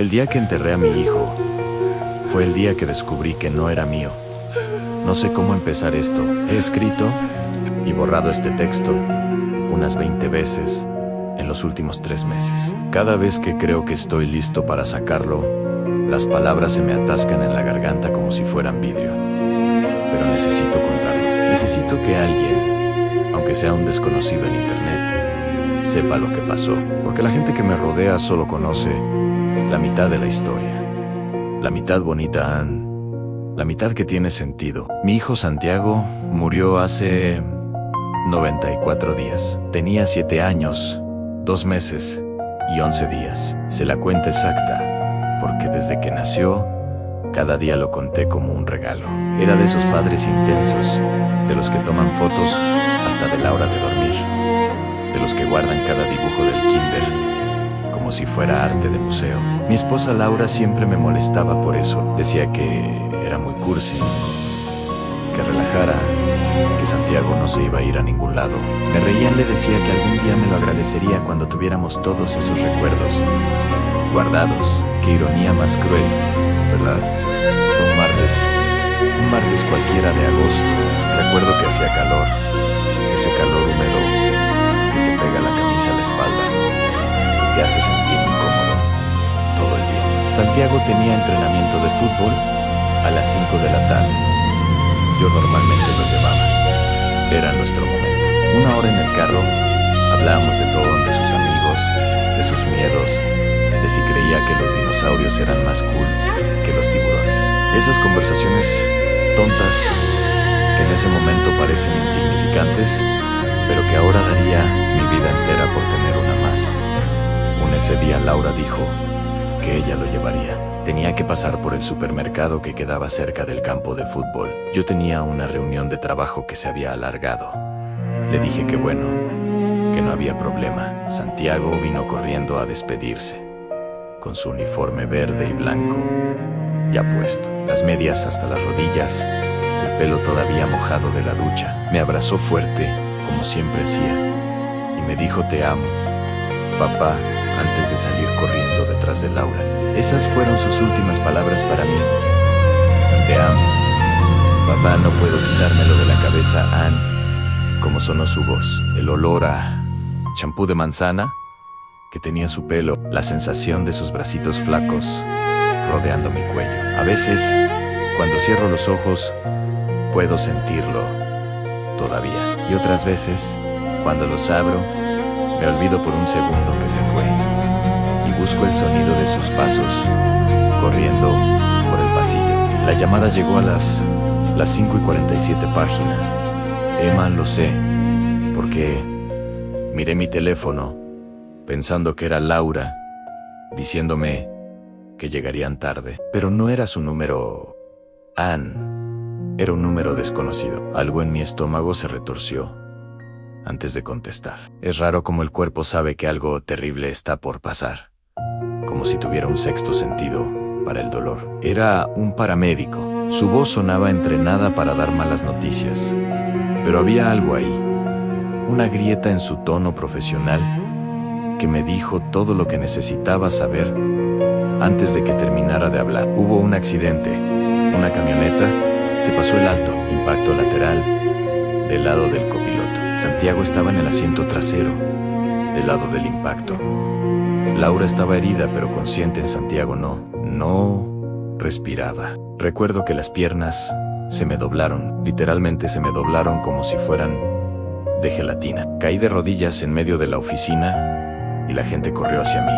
El día que enterré a mi hijo fue el día que descubrí que no era mío. No sé cómo empezar esto. He escrito y borrado este texto unas 20 veces en los últimos 3 meses. Cada vez que creo que estoy listo para sacarlo, las palabras se me atascan en la garganta como si fueran vidrio. Pero necesito contarlo. Necesito que alguien, aunque sea un desconocido en internet, sepa lo que pasó. Porque la gente que me rodea solo conoce la mitad de la historia. La mitad bonita, Ann. La mitad que tiene sentido. Mi hijo Santiago murió hace 94 días. Tenía 7 años, 2 meses y 11 días. Se la cuenta exacta, porque desde que nació, cada día lo conté como un regalo. Era de esos padres intensos, de los que toman fotos hasta de la hora de dormir, de los que guardan cada dibujo del kinder como si fuera arte de museo. Mi esposa Laura siempre me molestaba por eso. Decía que era muy cursi, que relajara, que Santiago no se iba a ir a ningún lado. Me reía y le decía que algún día me lo agradecería cuando tuviéramos todos esos recuerdos guardados. Qué ironía más cruel, ¿verdad? Un martes cualquiera de agosto. Recuerdo que hacía calor, ese calor húmedo que te pega la camisa a la espalda y te hace sentir incómodo todo el día. Santiago tenía entrenamiento de fútbol a las 5 de la tarde. Yo normalmente lo llevaba. Era nuestro momento. 1 hora en el carro, hablábamos de todo, de sus amigos, de sus miedos, de si creía que los dinosaurios eran más cool que los tiburones. Esas conversaciones tontas que en ese momento parecen insignificantes, pero que ahora daría mi vida entera por tener una más. Ese día Laura dijo que ella lo llevaría. Tenía que pasar por el supermercado que quedaba cerca del campo de fútbol. Yo tenía una reunión de trabajo que se había alargado. Le dije que bueno, que no había problema. Santiago vino corriendo a despedirse, con su uniforme verde y blanco ya puesto, las medias hasta las rodillas, el pelo todavía mojado de la ducha. Me abrazó fuerte, como siempre hacía, y me dijo te amo, papá, antes de salir corriendo detrás de Laura. Esas fueron sus últimas palabras para mí. Te amo. Papá, no puedo quitármelo de la cabeza, Ann. Como sonó su voz, el olor a champú de manzana que tenía su pelo, la sensación de sus bracitos flacos rodeando mi cuello. A veces, cuando cierro los ojos, puedo sentirlo todavía. Y otras veces, cuando los abro, me olvido por un segundo que se fue y busco el sonido de sus pasos corriendo por el pasillo. La llamada llegó a las 5:47 página. Emma, lo sé, porque miré mi teléfono pensando que era Laura diciéndome que llegarían tarde. Pero no era su número, Ann. Era un número desconocido. Algo en mi estómago se retorció antes de contestar. Es raro como el cuerpo sabe que algo terrible está por pasar, como si tuviera un sexto sentido para el dolor. Era un paramédico. Su voz sonaba entrenada para dar malas noticias, pero había algo ahí, una grieta en su tono profesional que me dijo todo lo que necesitaba saber antes de que terminara de hablar. Hubo un accidente. Una camioneta se pasó el alto, impacto lateral del lado del copiloto. Santiago estaba en el asiento trasero, del lado del impacto. Laura estaba herida pero consciente. En Santiago no respiraba. Recuerdo que las piernas se me doblaron, literalmente se me doblaron como si fueran de gelatina. Caí de rodillas en medio de la oficina y la gente corrió hacia mí.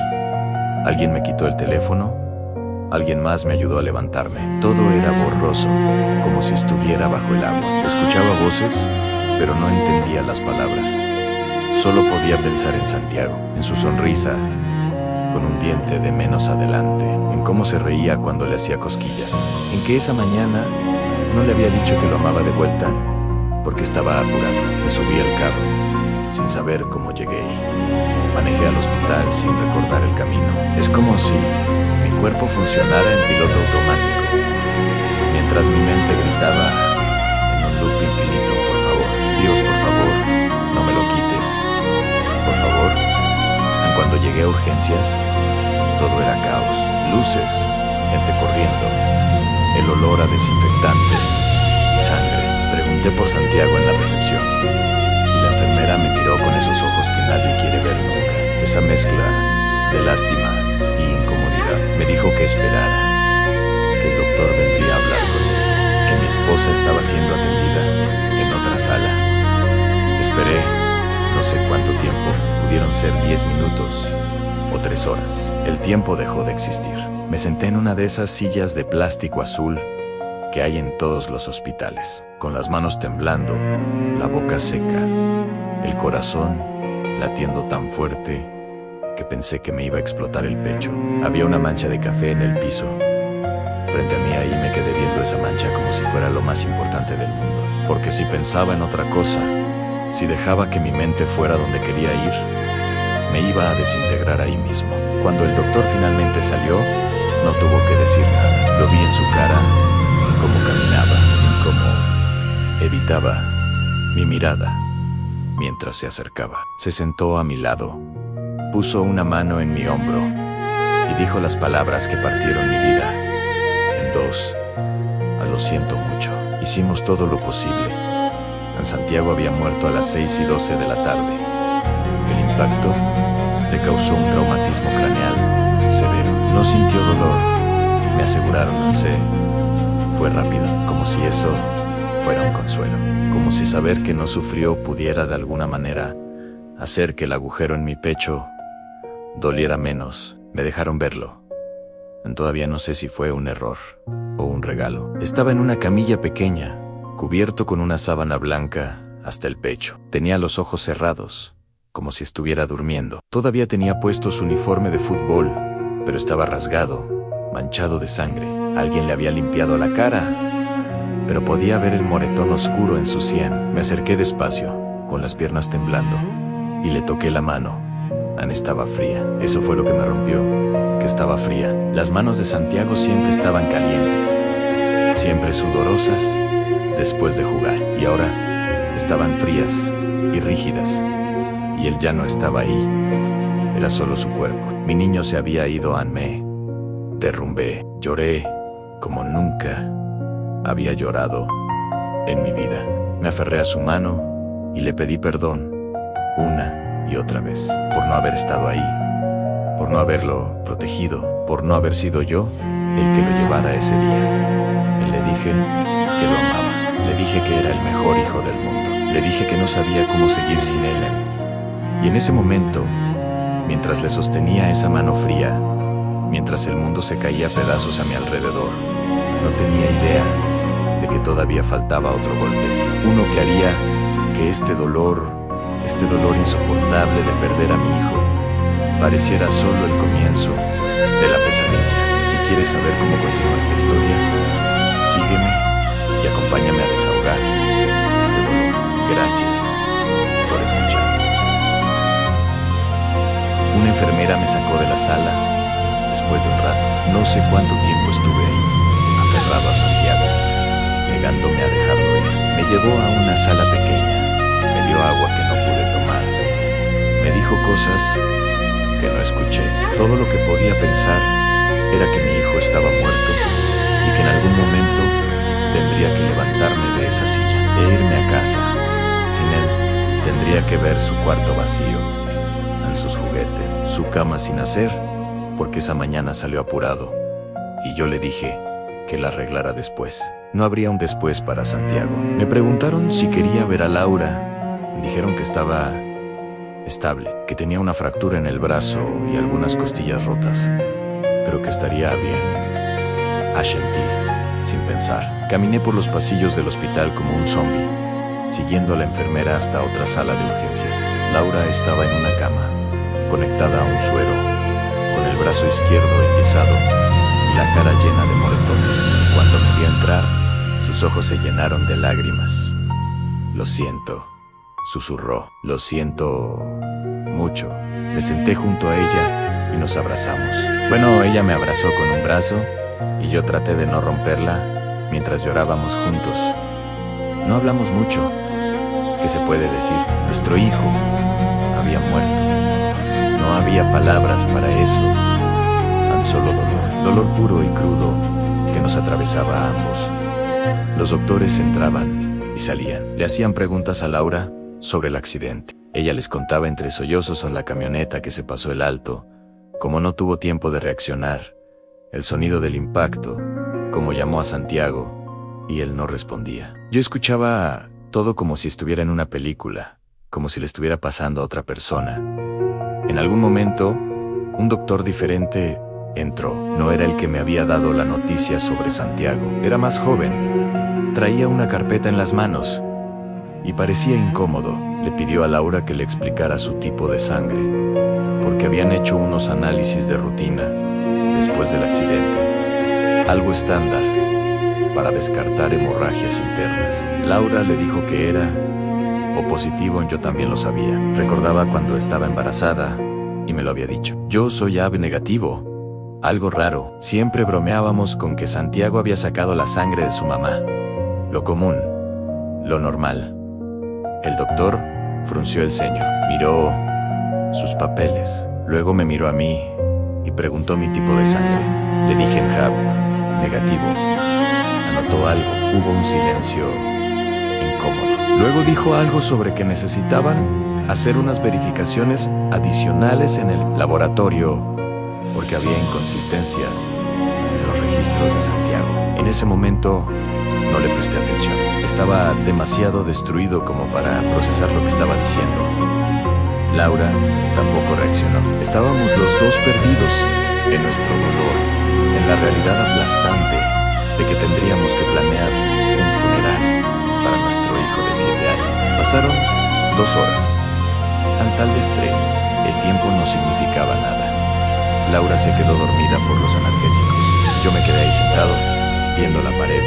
Alguien me quitó el teléfono, alguien más me ayudó a levantarme. Todo era borroso, como si estuviera bajo el agua. Escuchaba voces, pero no entendía las palabras. Solo podía pensar en Santiago, en su sonrisa, con un diente de menos adelante, en cómo se reía cuando le hacía cosquillas, en que esa mañana no le había dicho que lo amaba de vuelta porque estaba apurado. Me subí al carro, sin saber cómo llegué. Manejé al hospital sin recordar el camino. Es como si mi cuerpo funcionara en piloto automático, mientras mi mente gritaba en un loop infinito, por favor, Dios, por favor, no me lo quites, por favor. Cuando llegué a urgencias, Todo era caos, luces, gente corriendo, el olor a desinfectante y sangre. Pregunté por Santiago en la recepción y la enfermera me miró con esos ojos que nadie quiere ver nunca. Esa mezcla de lástima y incomodidad. Me dijo que esperara, que el doctor vendría a hablar conmigo, que mi esposa estaba siendo atendida en otra sala. Esperé, no sé cuánto tiempo, pudieron ser 10 minutos o 3 horas. El tiempo dejó de existir. Me senté en una de esas sillas de plástico azul que hay en todos los hospitales, con las manos temblando, la boca seca, el corazón latiendo tan fuerte que pensé que me iba a explotar el pecho. Había una mancha de café en el piso. Frente a mí ahí me quedé viendo esa mancha como si fuera lo más importante del mundo. Porque si pensaba en otra cosa, si dejaba que mi mente fuera donde quería ir, me iba a desintegrar ahí mismo. Cuando el doctor finalmente salió, no tuvo que decir nada. Lo vi en su cara, en cómo caminaba, en cómo evitaba mi mirada mientras se acercaba. Se sentó a mi lado, puso una mano en mi hombro y dijo las palabras que partieron mi vida en dos. Lo siento mucho. Hicimos todo lo posible. Santiago había muerto a las 6:12 de la tarde. El impacto le causó un traumatismo craneal severo. No sintió dolor, me aseguraron, no sé. Fue rápido, como si eso fuera un consuelo. Como si saber que no sufrió pudiera de alguna manera hacer que el agujero en mi pecho doliera menos. Me dejaron verlo. Todavía no sé si fue un error o un regalo. Estaba en una camilla pequeña, cubierto con una sábana blanca hasta el pecho. Tenía los ojos cerrados, como si estuviera durmiendo. Todavía tenía puesto su uniforme de fútbol, pero estaba rasgado, manchado de sangre. Alguien le había limpiado la cara, pero podía ver el moretón oscuro en su sien. Me acerqué despacio, con las piernas temblando, y le toqué la mano. Estaba fría. Eso fue lo que me rompió, que estaba fría. Las manos de Santiago siempre estaban calientes, siempre sudorosas después de jugar, y ahora estaban frías y rígidas, y él ya no estaba ahí. Era solo su cuerpo. Mi niño se había ido. Me derrumbé, lloré como nunca había llorado en mi vida. Me aferré a su mano y le pedí perdón una y otra vez por no haber estado ahí, por no haberlo protegido, por no haber sido yo el que lo llevara ese día. Y le dije que lo amaba, le dije que era el mejor hijo del mundo, le dije que no sabía cómo seguir sin él. Y en ese momento, mientras le sostenía esa mano fría, mientras el mundo se caía a pedazos a mi alrededor, no tenía idea de que todavía faltaba otro golpe, uno que haría que este dolor insoportable de perder a mi hijo pareciera solo el comienzo de la pesadilla. Si quieres saber cómo continúa esta historia, sígueme y acompáñame a desahogar este dolor. Gracias por escuchar. Una enfermera me sacó de la sala después de un rato. No sé cuánto tiempo estuve ahí, aferrado a Santiago, negándome a dejarlo ir. Me llevó a una sala pequeña, me dio agua que no pude tomar, me dijo cosas que no escuché. Todo lo que podía pensar era que mi hijo estaba muerto y que en algún momento tendría que levantarme de esa silla e irme a casa. Sin él, tendría que ver su cuarto vacío, en sus juguetes, su cama sin hacer, porque esa mañana salió apurado y yo le dije que la arreglara después. No habría un después para Santiago. Me preguntaron si quería ver a Laura. Dijeron que estaba estable, que tenía una fractura en el brazo y algunas costillas rotas, pero que estaría bien. Asentí, sin pensar. Caminé por los pasillos del hospital como un zombie, siguiendo a la enfermera hasta otra sala de urgencias. Laura estaba en una cama, conectada a un suero, con el brazo izquierdo enyesado y la cara llena de moretones. Cuando me vi entrar, sus ojos se llenaron de lágrimas. Lo siento, susurró. Lo siento mucho. Me senté junto a ella y nos abrazamos. Bueno, ella me abrazó con un brazo y yo traté de no romperla mientras llorábamos juntos. No hablamos mucho. ¿Qué se puede decir? Nuestro hijo había muerto. No había palabras para eso. solo dolor, dolor puro y crudo que nos atravesaba a ambos. Los doctores entraban y salían. Le hacían preguntas a Laura sobre el accidente. Ella les contaba entre sollozos a la camioneta que se pasó el alto, cómo no tuvo tiempo de reaccionar, el sonido del impacto, cómo llamó a Santiago y él no respondía. Yo escuchaba todo como si estuviera en una película, como si le estuviera pasando a otra persona. En algún momento, un doctor diferente entró. No era el que me había dado la noticia sobre Santiago. Era más joven. Traía una carpeta en las manos y parecía incómodo. Le pidió a Laura que le explicara su tipo de sangre, porque habían hecho unos análisis de rutina después del accidente. Algo estándar para descartar hemorragias internas. Laura le dijo que era O positivo. Yo también lo sabía. Recordaba cuando estaba embarazada y me lo había dicho. Yo soy AB negativo. Algo raro. Siempre bromeábamos con que Santiago había sacado la sangre de su mamá. Lo común. Lo normal. El doctor frunció el ceño. Miró sus papeles. Luego me miró a mí y preguntó mi tipo de sangre. Le dije en AB negativo. Anotó algo. Hubo un silencio incómodo. Luego dijo algo sobre que necesitaban hacer unas verificaciones adicionales en el laboratorio porque había inconsistencias en los registros de Santiago. En ese momento no le presté atención. Estaba demasiado destruido como para procesar lo que estaba diciendo. Laura tampoco reaccionó. Estábamos los dos perdidos en nuestro dolor, en la realidad aplastante de que tendríamos que planear un funeral para nuestro hijo de 7 años. Pasaron 2 horas, tal vez 3. El tiempo no significaba nada. Laura se quedó dormida por los analgésicos. Yo me quedé ahí sentado, viendo la pared,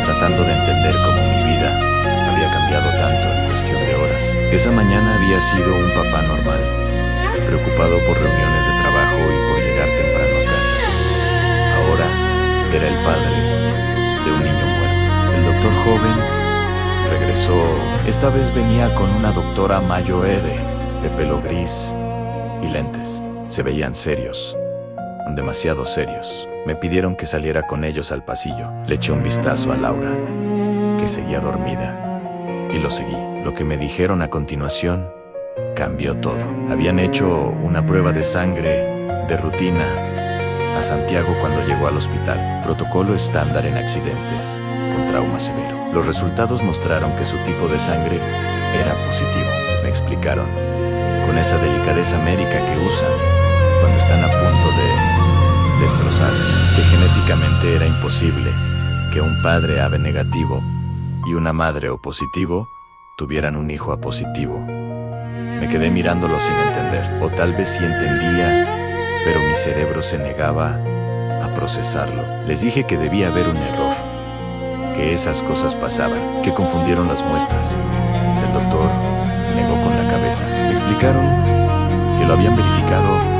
tratando de entender cómo mi vida había cambiado tanto en cuestión de horas. Esa mañana había sido un papá normal, preocupado por reuniones de trabajo y por llegar temprano a casa. Ahora era el padre de un niño muerto. El doctor joven regresó. Esta vez venía con una doctora mayor de pelo gris y lentes. Se veían serios, demasiado serios. Me pidieron que saliera con ellos al pasillo. Le eché un vistazo a Laura, que seguía dormida, y lo seguí. Lo que me dijeron a continuación cambió todo. Habían hecho una prueba de sangre de rutina a Santiago cuando llegó al hospital. Protocolo estándar en accidentes con trauma severo. Los resultados mostraron que su tipo de sangre era positivo. Me explicaron, con esa delicadeza médica que usan cuando están a punto de destrozar, que genéticamente era imposible que un padre AB negativo y una madre O positivo tuvieran un hijo A positivo. Me quedé mirándolo sin entender, o tal vez sí entendía, pero mi cerebro se negaba a procesarlo. Les dije que debía haber un error, que esas cosas pasaban, que confundieron las muestras. El doctor negó con la cabeza. Me explicaron que lo habían verificado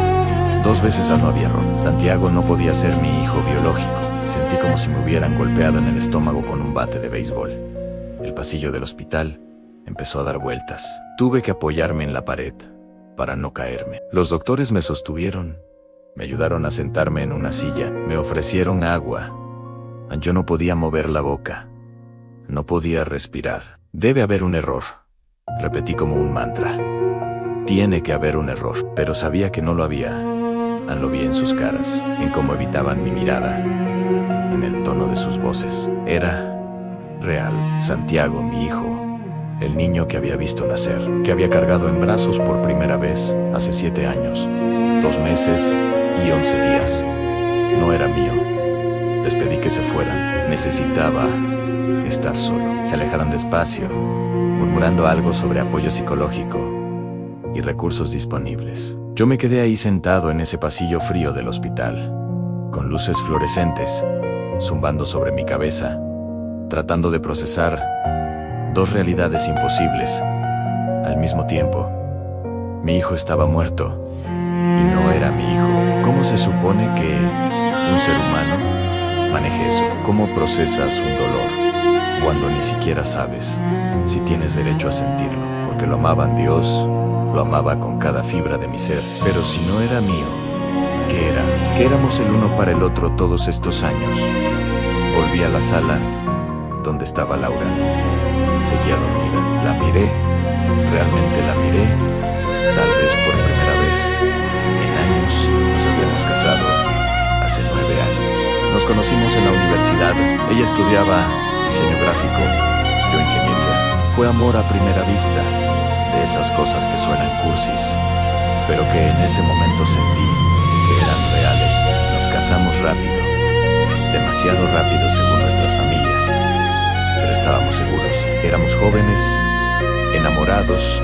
2 veces no había error. Santiago no podía ser mi hijo biológico. Sentí como si me hubieran golpeado en el estómago con un bate de béisbol. El pasillo del hospital empezó a dar vueltas. Tuve que apoyarme en la pared para no caerme. Los doctores me sostuvieron, me ayudaron a sentarme en una silla, me ofrecieron agua. Yo no podía mover la boca, no podía respirar. Debe haber un error, repetí como un mantra. Tiene que haber un error, pero sabía que no lo había. Lo vi en sus caras, en cómo evitaban mi mirada, en el tono de sus voces. Era real. Santiago, mi hijo, el niño que había visto nacer, que había cargado en brazos por primera vez hace 7 años, 2 meses y 11 días. No era mío. Les pedí que se fueran. Necesitaba estar solo. Se alejaron despacio, murmurando algo sobre apoyo psicológico y recursos disponibles. Yo me quedé ahí sentado en ese pasillo frío del hospital, con luces fluorescentes zumbando sobre mi cabeza, tratando de procesar 2 realidades imposibles al mismo tiempo. Mi hijo estaba muerto y no era mi hijo. ¿Cómo se supone que un ser humano maneje eso? ¿Cómo procesas un dolor cuando ni siquiera sabes si tienes derecho a sentirlo? Porque lo amaban Dios, lo amaba con cada fibra de mi ser, pero si no era mío, ¿Qué era? ¿Qué éramos el uno para el otro todos estos años? Volví a la sala donde estaba Laura. Seguía dormida. La miré, realmente la miré, tal vez por primera vez en años. Nos habíamos casado hace 9 años. Nos conocimos en la universidad. Ella estudiaba diseño gráfico, yo ingeniería. Fue amor a primera vista, de esas cosas que suenan cursis, pero que en ese momento sentí que eran reales. Nos casamos rápido, demasiado rápido según nuestras familias, pero estábamos seguros. Éramos jóvenes, enamorados,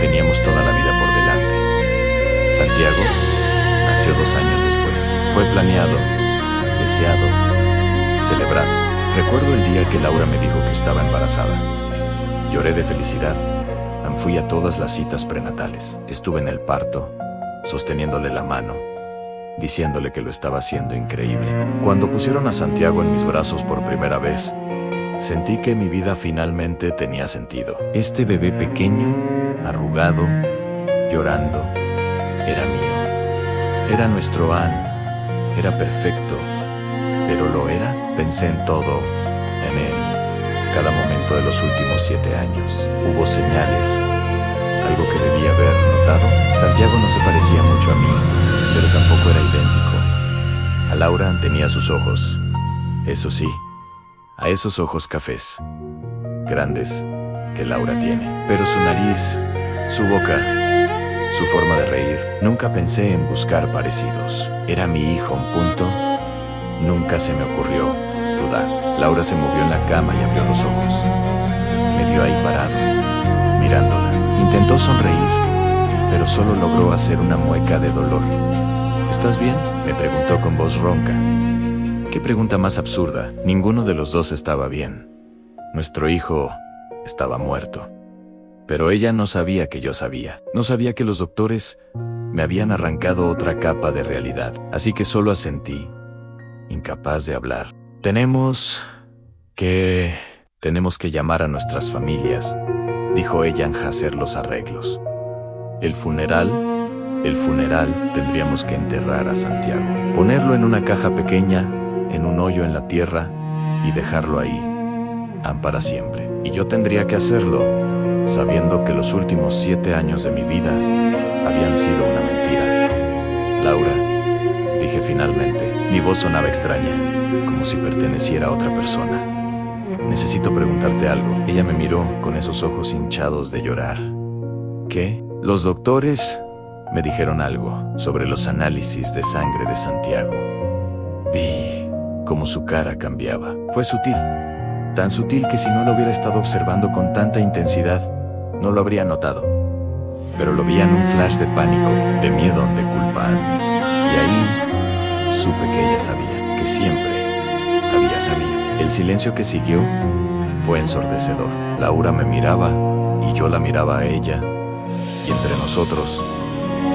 teníamos toda la vida por delante. Santiago nació 2 años después. Fue planeado, deseado, celebrado. Recuerdo el día que Laura me dijo que estaba embarazada. Lloré de felicidad. Fui a todas las citas prenatales. Estuve en el parto, sosteniéndole la mano, diciéndole que lo estaba haciendo increíble. Cuando pusieron a Santiago en mis brazos por primera vez, sentí que mi vida finalmente tenía sentido. Este bebé pequeño, arrugado, llorando, era mío. Era nuestro Ann. Era perfecto. Pero lo era. Pensé en todo, en él. Cada momento de los últimos 7 años. Hubo señales, algo que debía haber notado. Santiago no se parecía mucho a mí, pero tampoco era idéntico. A Laura tenía sus ojos, eso sí, a esos ojos cafés, grandes, que Laura tiene. Pero su nariz, su boca, su forma de reír, nunca pensé en buscar parecidos. Era mi hijo, punto. Nunca se me ocurrió dudar. Laura se movió en la cama y abrió los ojos. Me vio ahí parado, mirándola. Intentó sonreír, pero solo logró hacer una mueca de dolor. ¿Estás bien?, me preguntó con voz ronca. Qué pregunta más absurda. Ninguno de los dos estaba bien. Nuestro hijo estaba muerto. Pero ella no sabía que yo sabía. No sabía que los doctores me habían arrancado otra capa de realidad. Así que solo asentí, incapaz de hablar. Tenemos que llamar a nuestras familias, dijo ella en hacer los arreglos. El funeral, tendríamos que enterrar a Santiago. Ponerlo en una caja pequeña, en un hoyo en la tierra, y dejarlo ahí, para siempre. Y yo tendría que hacerlo, sabiendo que los últimos 7 años de mi vida habían sido una mentira. Laura, dije finalmente. Mi voz sonaba extraña, como si perteneciera a otra persona. Necesito preguntarte algo. Ella me miró con esos ojos hinchados de llorar. ¿Qué? Los doctores me dijeron algo sobre los análisis de sangre de Santiago. Vi cómo su cara cambiaba. Fue sutil, tan sutil que si no lo hubiera estado observando con tanta intensidad, no lo habría notado. Pero lo vi en un flash de pánico, de miedo, de culpa. Y ahí supe que ella sabía, que siempre había sabido. El silencio que siguió fue ensordecedor. Laura me miraba y yo la miraba a ella, y entre nosotros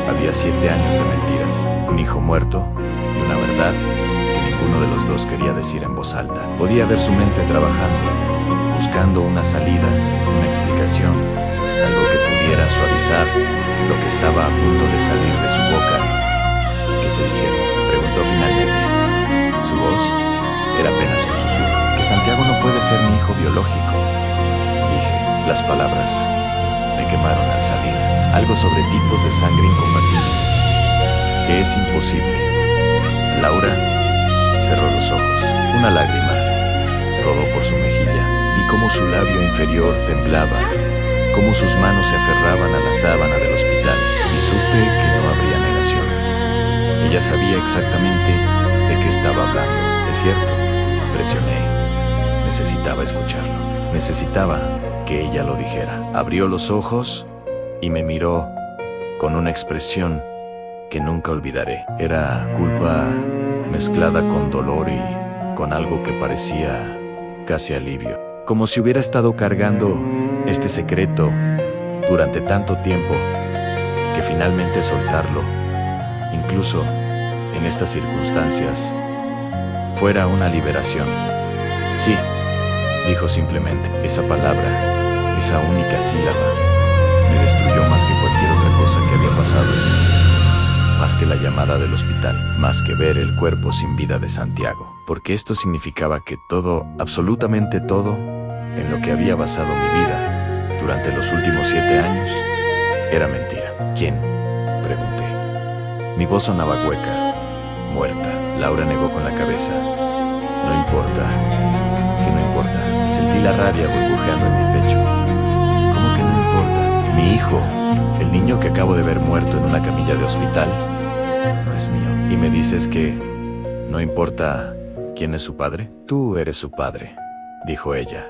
había 7 años de mentiras, un hijo muerto y una verdad que ninguno de los dos quería decir en voz alta. Podía ver su mente trabajando, buscando una salida, una explicación, algo que pudiera suavizar lo que estaba a punto de salir de su boca. ¿Qué te dijeron?, preguntó finalmente. Su voz era apenas un susurro. Que Santiago no puede ser mi hijo biológico, dije. Las palabras me quemaron al salir. Algo sobre tipos de sangre incompatibles, que es imposible. Laura cerró los ojos. Una lágrima rodó por su mejilla. Vi cómo su labio inferior temblaba, cómo sus manos se aferraban a la sábana del hospital, y supe que no habría negación. Ella sabía exactamente de qué estaba hablando. ¿Es cierto?, presioné. Necesitaba escucharlo. Necesitaba que ella lo dijera. Abrió los ojos y me miró con una expresión que nunca olvidaré. Era culpa mezclada con dolor y con algo que parecía casi alivio. Como si hubiera estado cargando este secreto durante tanto tiempo, que finalmente soltarlo, incluso en estas circunstancias, fuera una liberación. Sí, dijo simplemente. Esa palabra, esa única sílaba, me destruyó más que cualquier otra cosa que había pasado ese día. más que la llamada del hospital, más que ver el cuerpo sin vida de Santiago, porque esto significaba que todo, absolutamente todo, en lo que había basado mi vida durante los últimos 7 años, era mentira. ¿Quién?, pregunté. Mi voz sonaba hueca, muerta. Laura negó con la cabeza. No importa. ¿Qué no importa? Sentí la rabia burbujeando en mi pecho. ¿Cómo que no importa? Mi hijo, el niño que acabo de ver muerto en una camilla de hospital, no es mío. ¿Y me dices que no importa quién es su padre? Tú eres su padre, dijo ella,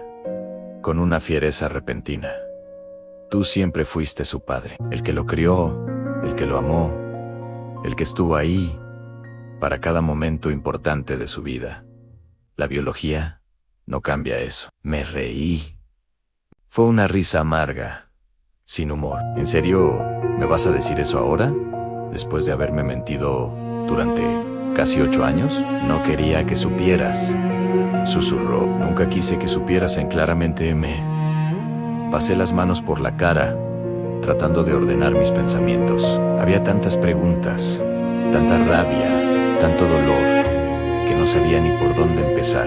con una fiereza repentina. Tú siempre fuiste su padre, el que lo crió, el que lo amó, el que estuvo ahí para cada momento importante de su vida. La biología no cambia eso. Me reí. Fue una risa amarga, sin humor. ¿En serio me vas a decir eso ahora? Después de haberme mentido durante casi 8 años. No quería que supieras, susurró. Nunca quise que supieras. Claramente me pasé las manos por la cara, tratando de ordenar mis pensamientos. Había tantas preguntas, tanta rabia, tanto dolor, que no sabía ni por dónde empezar.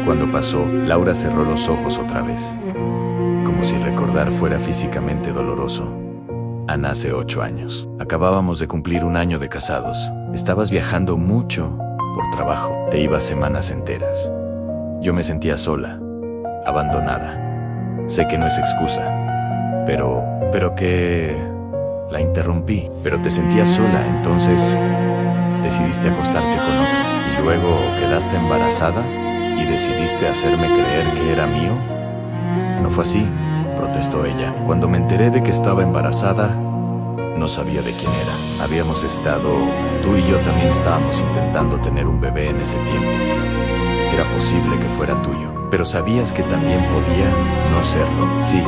Cuando pasó, Laura cerró los ojos otra vez, como si recordar fuera físicamente doloroso. Ana, hace 8 años. Acabábamos de cumplir 1 año de casados. Estabas viajando mucho por trabajo. Te ibas semanas enteras. Yo me sentía sola, abandonada. Sé que no es excusa, pero que la interrumpí. Pero te sentías sola, entonces decidiste acostarte con otro. Y luego quedaste embarazada y decidiste hacerme creer que era mío. No fue así, protestó ella. Cuando me enteré de que estaba embarazada, no sabía de quién era. Habíamos estado, tú y yo también estábamos intentando tener un bebé en ese tiempo. Era posible que fuera tuyo, pero sabías que también podía no serlo. Sí,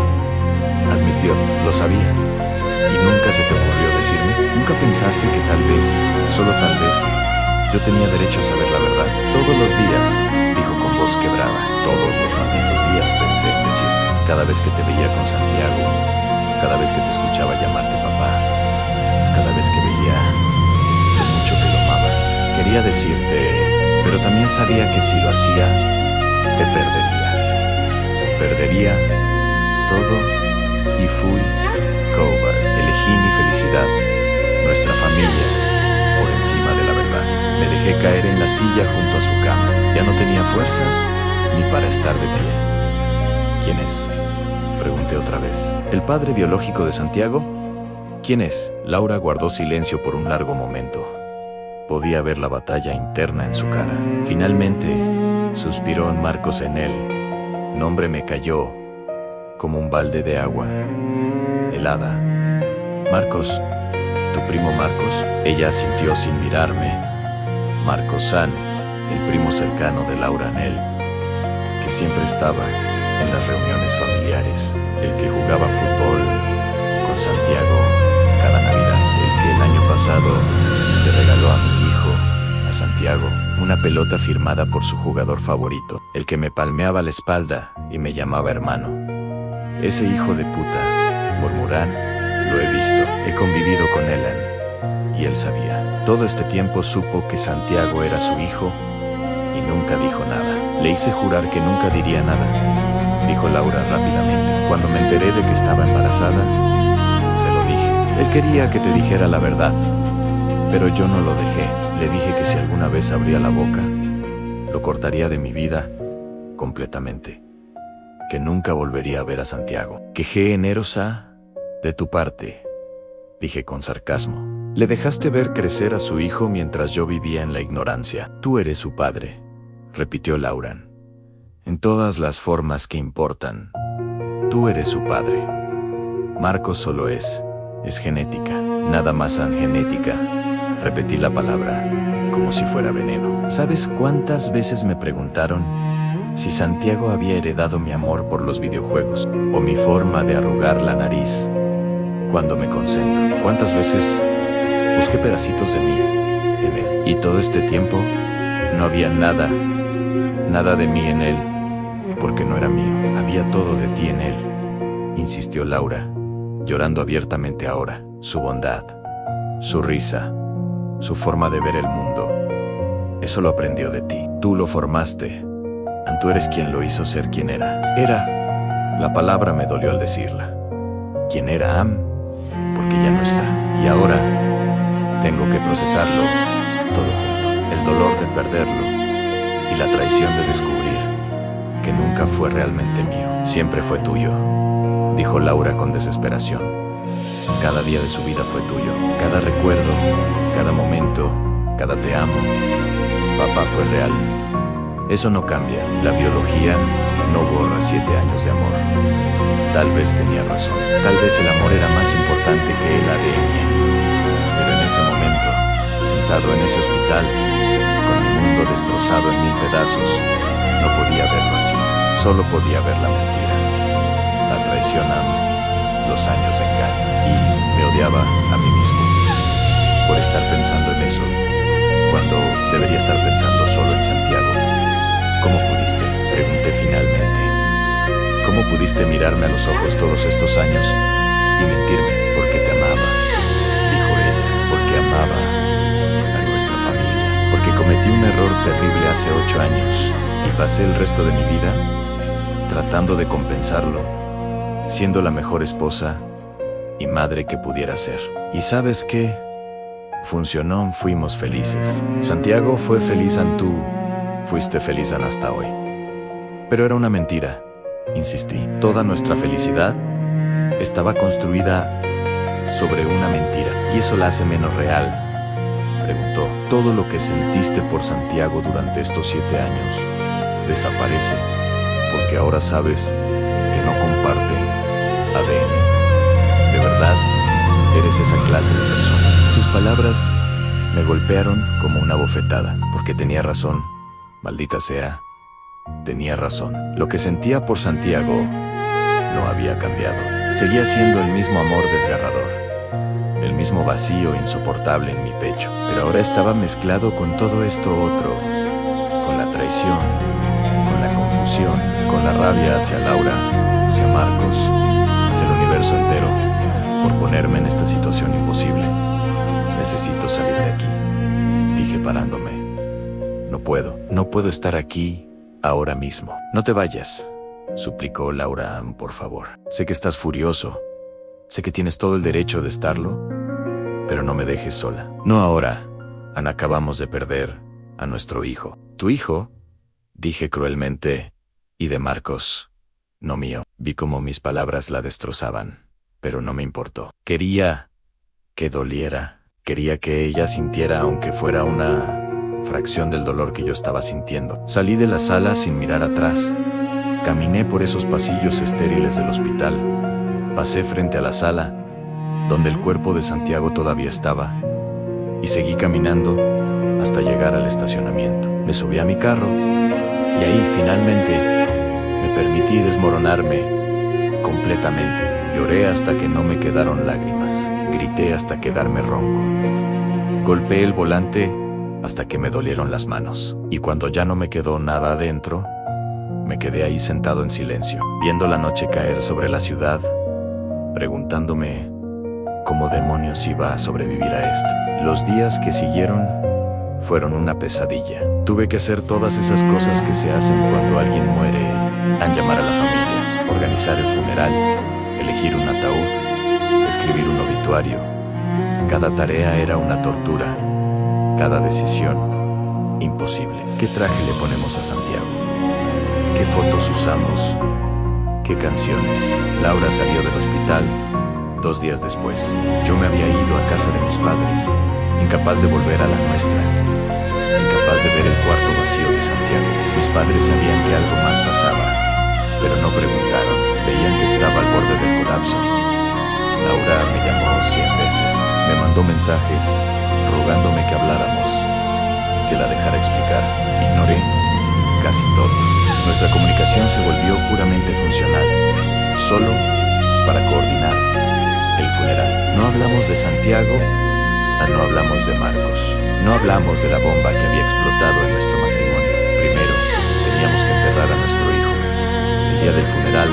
admitió, lo sabía. ¿Y nunca se te ocurrió decirme? ¿Nunca pensaste que tal vez, solo tal vez, yo tenía derecho a saber la verdad? Todos los días, dijo con voz quebrada, todos los malditos días pensé en decirte. Cada vez que te veía con Santiago, cada vez que te escuchaba llamarte papá, cada vez que veía lo mucho que lo amabas. Quería decirte, pero también sabía que si lo hacía, te perdería. Perdería todo y fui cobarde. Elegí mi felicidad, nuestra familia, por encima de la verdad. Me dejé caer en la silla junto a su cama. Ya no tenía fuerzas ni para estar de pie. ¿Quién es?, pregunté otra vez. ¿El padre biológico de Santiago? ¿Quién es? Laura guardó silencio por un largo momento. Podía ver la batalla interna en su cara. Finalmente, suspiró en Marcos. En el nombre me cayó como un balde de agua helada. Marcos, ¿tu primo Marcos? Ella asintió sin mirarme. Marcos San, el primo cercano de Laura Anel, que siempre estaba en las reuniones familiares, el que jugaba fútbol con Santiago cada Navidad, el que el año pasado le regaló a mi hijo, a Santiago, una pelota firmada por su jugador favorito, el que me palmeaba la espalda y me llamaba hermano. Ese hijo de puta, murmuran, lo he visto, he convivido con él y él sabía. Todo este tiempo supo que Santiago era su hijo y nunca dijo nada. Le hice jurar que nunca diría nada, dijo Laura rápidamente. Cuando me enteré de que estaba embarazada, se lo dije. Él quería que te dijera la verdad, pero yo no lo dejé. Le dije que si alguna vez abría la boca, lo cortaría de mi vida completamente. Que nunca volvería a ver a Santiago. Que generosa de tu parte, dije con sarcasmo. Le dejaste ver crecer a su hijo mientras yo vivía en la ignorancia. Tú eres su padre, repitió Laura. En todas las formas que importan. Tú eres su padre. Marcos solo es genética. Nada más en genética. Repetí la palabra como si fuera veneno. ¿Sabes cuántas veces me preguntaron si Santiago había heredado mi amor por los videojuegos o mi forma de arrugar la nariz cuando me concentro? ¿Cuántas veces busqué pedacitos de mí en él? Y todo este tiempo no había nada de mí en él, porque no era mío. Había todo de ti en él, insistió Laura, llorando abiertamente ahora. Su bondad, su risa, su forma de ver el mundo. Eso lo aprendió de ti. Tú lo formaste. Tú eres quien lo hizo ser quien era. Era. La palabra me dolió al decirla. ¿Quién era Am? Porque ya no está. Y ahora tengo que procesarlo todo junto. El dolor de perderlo y la traición de descubrir que nunca fue realmente mío. Siempre fue tuyo, dijo Laura con desesperación. Cada día de su vida fue tuyo. Cada recuerdo, cada momento, cada te amo. Papá fue real. Eso no cambia. La biología no borra 7 años de amor. Tal vez tenía razón. Tal vez el amor era más importante que el ADN. Pero en ese momento, sentado en ese hospital, con mi mundo destrozado en 1000 pedazos, no podía verlo así. Solo podía ver la mentira. La traición los años de engaño. Y me odiaba a mí mismo por estar pensando en eso, cuando debería estar pensando solo en Santiago. ¿Cómo pudiste? Pregunté finalmente. ¿Cómo pudiste mirarme a los ojos todos estos años y mentirme? Porque te amaba, dijo ella. Porque amaba a nuestra familia. Porque cometí un error terrible hace 8 años y pasé el resto de mi vida tratando de compensarlo, siendo la mejor esposa y madre que pudiera ser. ¿Y sabes qué? Funcionó, fuimos felices. Santiago fue feliz, tú fuiste feliz hasta hoy. Pero era una mentira, insistí. Toda nuestra felicidad estaba construida sobre una mentira. ¿Y eso la hace menos real?, preguntó. Todo lo que sentiste por Santiago durante estos 7 años desaparece, porque ahora sabes que no comparte ADN. De verdad, eres esa clase de persona. Sus palabras me golpearon como una bofetada, porque tenía razón. Maldita sea, tenía razón. Lo que sentía por Santiago no había cambiado. Seguía siendo el mismo amor desgarrador, el mismo vacío insoportable en mi pecho. Pero ahora estaba mezclado con todo esto otro, con la traición, con la confusión, con la rabia hacia Laura, hacia Marcos, hacia el universo entero, por ponerme en esta situación imposible. Necesito salir de aquí, dije parándome. No puedo estar aquí ahora mismo. No te vayas, suplicó Laura, por favor. Sé que estás furioso, sé que tienes todo el derecho de estarlo, pero no me dejes sola. No ahora, acabamos de perder a nuestro hijo. ¿Tu hijo?, dije cruelmente, y de Marcos, no mío. Vi cómo mis palabras la destrozaban, pero no me importó. Quería que doliera, quería que ella sintiera, aunque fuera una fracción del dolor que yo estaba sintiendo. Salí de la sala sin mirar atrás. Caminé por esos pasillos estériles del hospital. Pasé frente a la sala, donde el cuerpo de Santiago todavía estaba, y seguí caminando hasta llegar al estacionamiento. Me subí a mi carro, y ahí finalmente me permití desmoronarme completamente. Lloré hasta que no me quedaron lágrimas. Grité hasta quedarme ronco. Golpeé el volante hasta que me dolieron las manos. Y cuando ya no me quedó nada adentro, me quedé ahí sentado en silencio, viendo la noche caer sobre la ciudad, preguntándome cómo demonios iba a sobrevivir a esto. Los días que siguieron fueron una pesadilla. Tuve que hacer todas esas cosas que se hacen cuando alguien muere: llamar a la familia, organizar el funeral, elegir un ataúd, escribir un obituario. Cada tarea era una tortura, cada decisión imposible. ¿Qué traje le ponemos a Santiago? ¿Qué fotos usamos? ¿Qué canciones? Laura salió del hospital 2 días después. Yo me había ido a casa de mis padres, incapaz de volver a la nuestra, incapaz de ver el cuarto vacío de Santiago. Mis padres sabían que algo más pasaba, pero no preguntaron. Veían que estaba al borde del colapso. Laura me llamó 100 veces. Me mandó mensajes rogándome que habláramos, que la dejara explicar. Ignoré casi todo. Nuestra comunicación se volvió puramente funcional, solo para coordinar el funeral. No hablamos de Santiago, no hablamos de Marcos, no hablamos de la bomba que había explotado en nuestro matrimonio. Primero, teníamos que enterrar a nuestro hijo. El día del funeral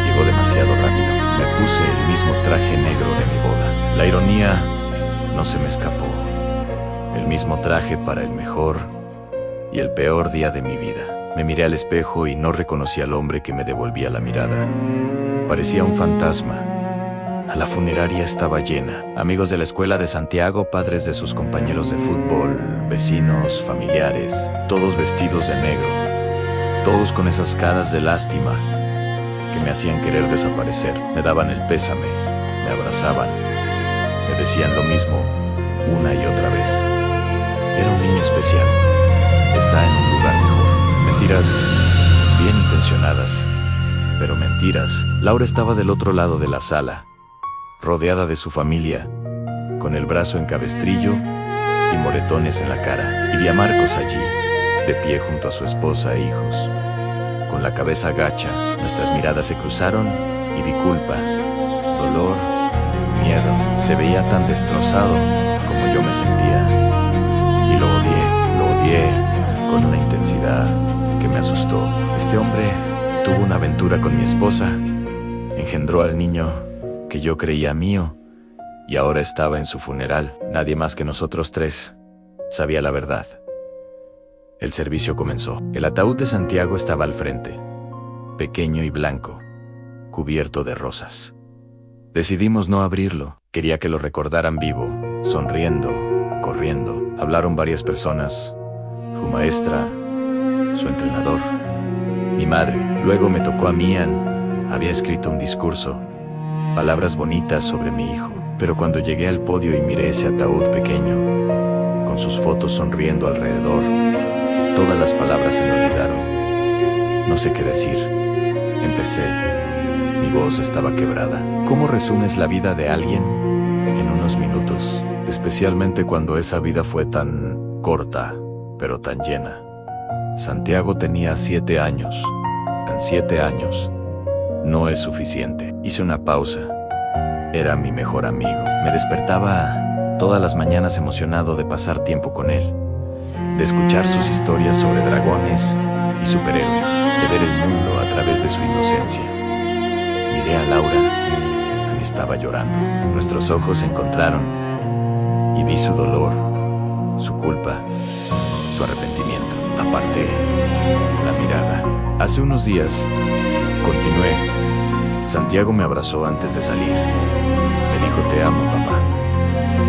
llegó demasiado rápido. Me puse el mismo traje negro de mi boda. La ironía no se me escapó. El mismo traje para el mejor y el peor día de mi vida. Me miré al espejo y no reconocí al hombre que me devolvía la mirada. Parecía un fantasma. La funeraria estaba llena. Amigos de la escuela de Santiago, padres de sus compañeros de fútbol, vecinos, familiares, todos vestidos de negro. Todos con esas caras de lástima que me hacían querer desaparecer. Me daban el pésame, me abrazaban, me decían lo mismo una y otra vez. Era un niño especial. Está en un lugar mejor. Mentiras bien intencionadas, pero mentiras. Laura estaba del otro lado de la sala, rodeada de su familia, con el brazo en cabestrillo y moretones en la cara. Y vi a Marcos allí, de pie junto a su esposa e hijos. Con la cabeza gacha, nuestras miradas se cruzaron y vi culpa, dolor, miedo. Se veía tan destrozado como yo me sentía. Y lo odié con una intensidad que me asustó. Este hombre tuvo una aventura con mi esposa, engendró al niño que yo creía mío y ahora estaba en su funeral. Nadie más que nosotros tres sabía la verdad. El servicio comenzó. El ataúd de Santiago estaba al frente, pequeño y blanco, cubierto de rosas. Decidimos no abrirlo. Quería que lo recordaran vivo, sonriendo, corriendo. Hablaron varias personas, su maestra, su entrenador, mi madre. Luego me tocó a mí. Había escrito un discurso, palabras bonitas sobre mi hijo. Pero cuando llegué al podio y miré ese ataúd pequeño, con sus fotos sonriendo alrededor, todas las palabras se me olvidaron. No sé qué decir. Empecé. Mi voz estaba quebrada. ¿Cómo resumes la vida de alguien en unos minutos? Especialmente cuando esa vida fue tan corta, pero tan llena. Santiago tenía 7 años. En 7 años no es suficiente. Hice una pausa. Era mi mejor amigo. Me despertaba todas las mañanas emocionado de pasar tiempo con él, de escuchar sus historias sobre dragones y superhéroes, de ver el mundo a través de su inocencia. Miré a Laura. Estaba llorando. Nuestros ojos se encontraron y vi su dolor, su culpa, su arrepentimiento. Aparté la mirada. Hace unos días, continué. Santiago me abrazó antes de salir. Me dijo: te amo, papá.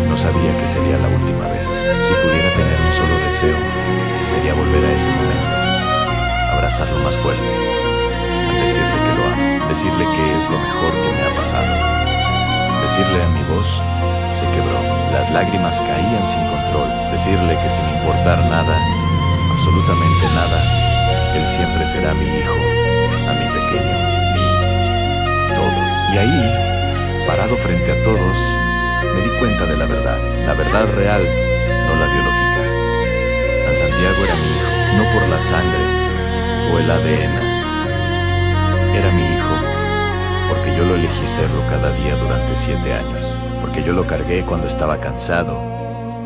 No sabía que sería la última vez. Si pudiera tener un solo deseo, sería volver a ese momento, abrazarlo más fuerte, decirle que lo amo, decirle que es lo mejor que me ha pasado. Decirle a mi voz se quebró, las lágrimas caían sin control. Decirle que sin importar nada, absolutamente nada, él siempre será mi hijo, a mi pequeño, mi todo. Y ahí, parado frente a todos, me di cuenta de la verdad real, no la biológica. San Santiago era mi hijo, no por la sangre o el ADN. Era mi hijo porque yo lo elegí serlo cada día durante 7 años, porque yo lo cargué cuando estaba cansado,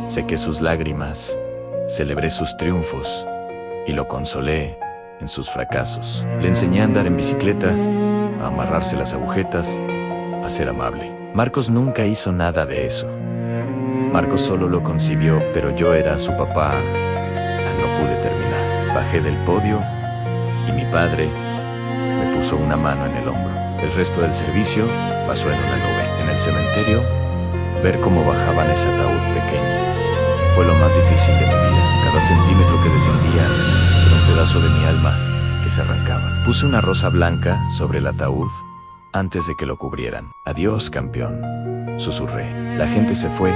sequé sus lágrimas, celebré sus triunfos y lo consolé en sus fracasos. Le enseñé a andar en bicicleta, a amarrarse las agujetas, a ser amable. Marcos nunca hizo nada de eso. Marcos solo lo concibió, pero yo era su papá. No pude terminar. Bajé del podio y mi padre me puso una mano en el hombro. El resto del servicio pasó en una nube. En el cementerio, ver cómo bajaban ese ataúd pequeño fue lo más difícil de mi vida. Cada centímetro que descendía era un pedazo de mi alma que se arrancaba. Puse una rosa blanca sobre el ataúd antes de que lo cubrieran. Adiós, campeón, susurré. La gente se fue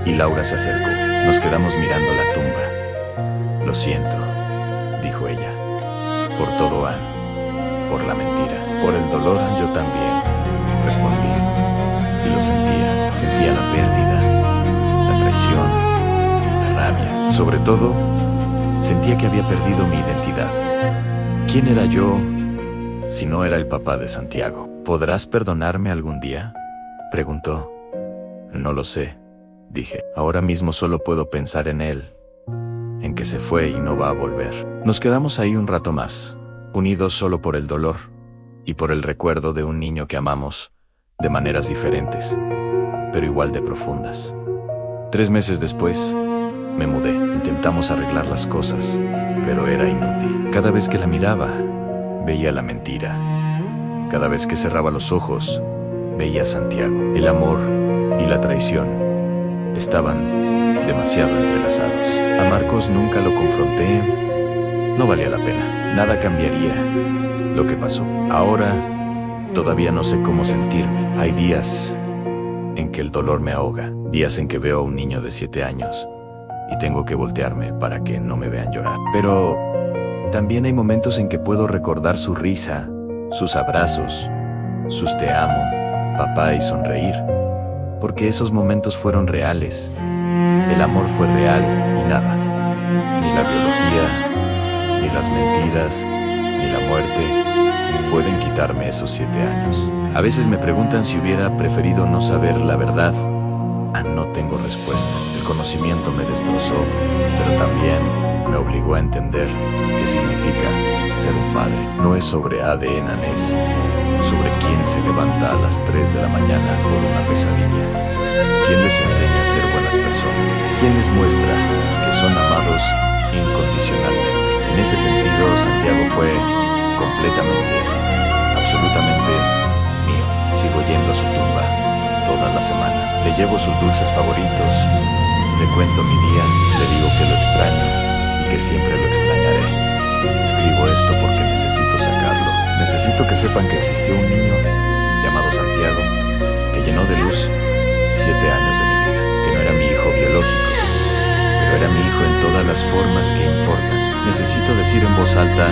y Laura se acercó. Nos quedamos mirando la tumba. Lo siento, dijo ella, por todo, por la mentira, por el dolor. Yo también, respondí, y lo sentía la pérdida, la traición, la rabia. Sobre todo, sentía que había perdido mi identidad. ¿Quién era yo si no era el papá de Santiago? ¿Podrás perdonarme algún día?, preguntó. No lo sé, dije. Ahora mismo solo puedo pensar en él, en que se fue y no va a volver. Nos quedamos ahí un rato más, unidos solo por el dolor y por el recuerdo de un niño que amamos de maneras diferentes, pero igual de profundas. 3 meses después, me mudé. Intentamos arreglar las cosas, pero era inútil. Cada vez que la miraba, veía la mentira. Cada vez que cerraba los ojos, veía a Santiago. El amor y la traición estaban demasiado entrelazados. A Marcos nunca lo confronté. No valía la pena. Nada cambiaría lo que pasó. Ahora, todavía no sé cómo sentirme. Hay días en que el dolor me ahoga. Días en que veo a un niño de 7 años y tengo que voltearme para que no me vean llorar. Pero también hay momentos en que puedo recordar su risa, sus abrazos, sus te amo, papá, y sonreír. Porque esos momentos fueron reales. El amor fue real y nada. Ni la biología, ni las mentiras, ni la muerte pueden quitarme esos 7 años. A veces me preguntan si hubiera preferido no saber la verdad. No tengo respuesta. El conocimiento me destrozó, pero también me obligó a entender qué significa ser un padre. No es sobre ADN, es sobre quién se levanta a las 3 de la mañana por una pesadilla. ¿Quién les enseña a ser buenas personas? ¿Quién les muestra que son amados incondicionalmente? En ese sentido, Santiago fue completamente, absolutamente mío. Sigo yendo a su tumba toda la semana. Le llevo sus dulces favoritos, le cuento mi día, le digo que lo extraño y que siempre lo extrañaré. Escribo esto porque necesito sacarlo. Necesito que sepan que existió un niño llamado Santiago que llenó de luz 7 años de mi vida. Que no era mi hijo biológico, pero era mi hijo en todas las formas que importan. Necesito decir en voz alta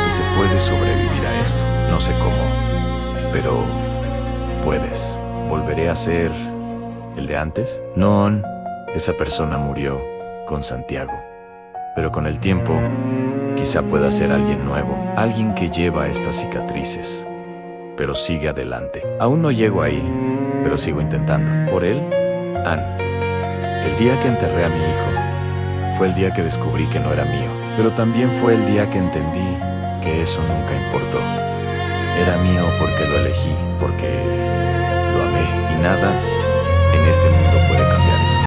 que se puede sobrevivir a esto. No sé cómo, pero puedes. ¿Volveré a ser el de antes? No, esa persona murió con Santiago. Pero con el tiempo, quizá pueda ser alguien nuevo, alguien que lleva estas cicatrices, pero sigue adelante. Aún no llego ahí, pero sigo intentando. Por él, el día que enterré a mi hijo, fue el día que descubrí que no era mío, pero también fue el día que entendí que eso nunca importó. Era mío porque lo elegí, porque lo amé, y nada